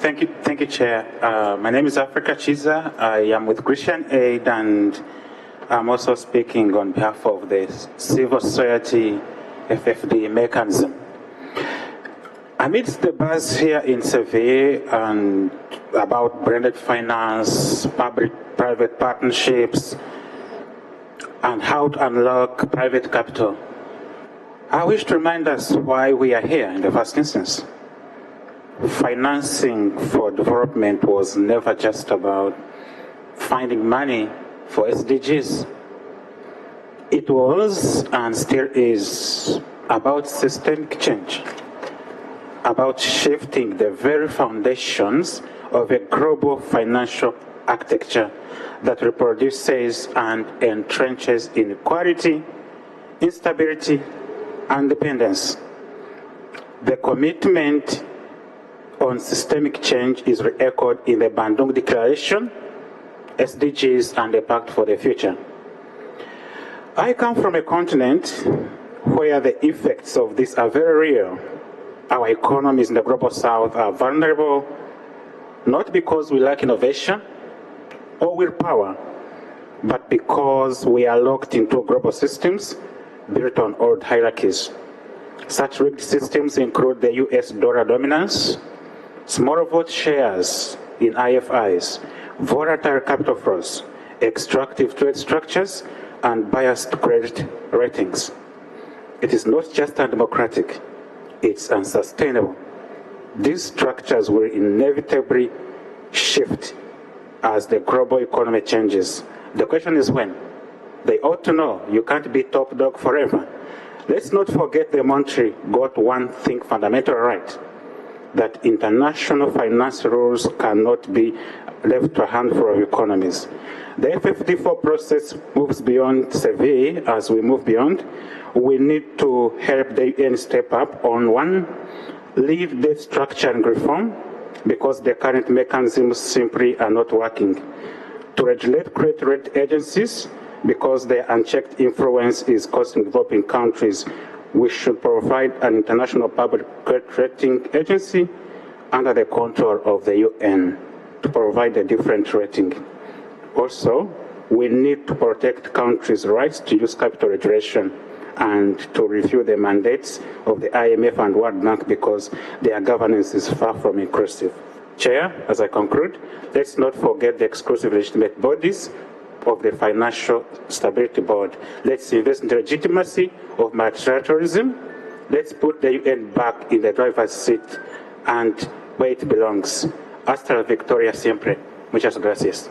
Thank you, Chair. My name is Africa Kiiza. I am with Christian Aid, and I'm also speaking on behalf of the Civil Society FFD mechanism. Amidst the buzz here in Sevilla and about branded finance, public-private partnerships, and how to unlock private capital, I wish to remind us why we are here in the first instance. Financing for development was never just about finding money for SDGs. It was, and still is, about systemic change, about shifting the very foundations of a global financial architecture that reproduces and entrenches inequality, instability, and dependence. The commitment on systemic change is re-echoed in the Bandung Declaration, SDGs, and the Pact for the Future. I come from a continent where the effects of this are very real. Our economies in the global south are vulnerable, not because we lack innovation or willpower, but because we are locked into global systems built on old hierarchies. Such rigged systems include the US dollar dominance, small vote shares in IFIs, volatile capital flows, extractive trade structures, and biased credit ratings. It is not just undemocratic, it's unsustainable. These structures will inevitably shift as the global economy changes. The question is when. They ought to know you can't be top dog forever. Let's not forget the Monterey got one thing fundamentally right, that international finance rules cannot be left to a handful of economies. The FFD4 process moves beyond Sevilla. As we move beyond, we need to help the UN step up on one, lead the structure and reform, because the current mechanisms simply are not working. To regulate credit rating agencies, because their unchecked influence is costing developing countries, we should provide an international public credit rating agency under the control of the UN to provide a different rating. Also, we need to protect countries' rights to use capital regulation and to review the mandates of the IMF and World Bank because their governance is far from inclusive. Chair, as I conclude, let's not forget the exclusive legitimate bodies of the Financial Stability Board. Let's invest in the legitimacy of multilateralism. Let's put the UN back in the driver's seat and where it belongs. Hasta la victoria siempre. Muchas gracias.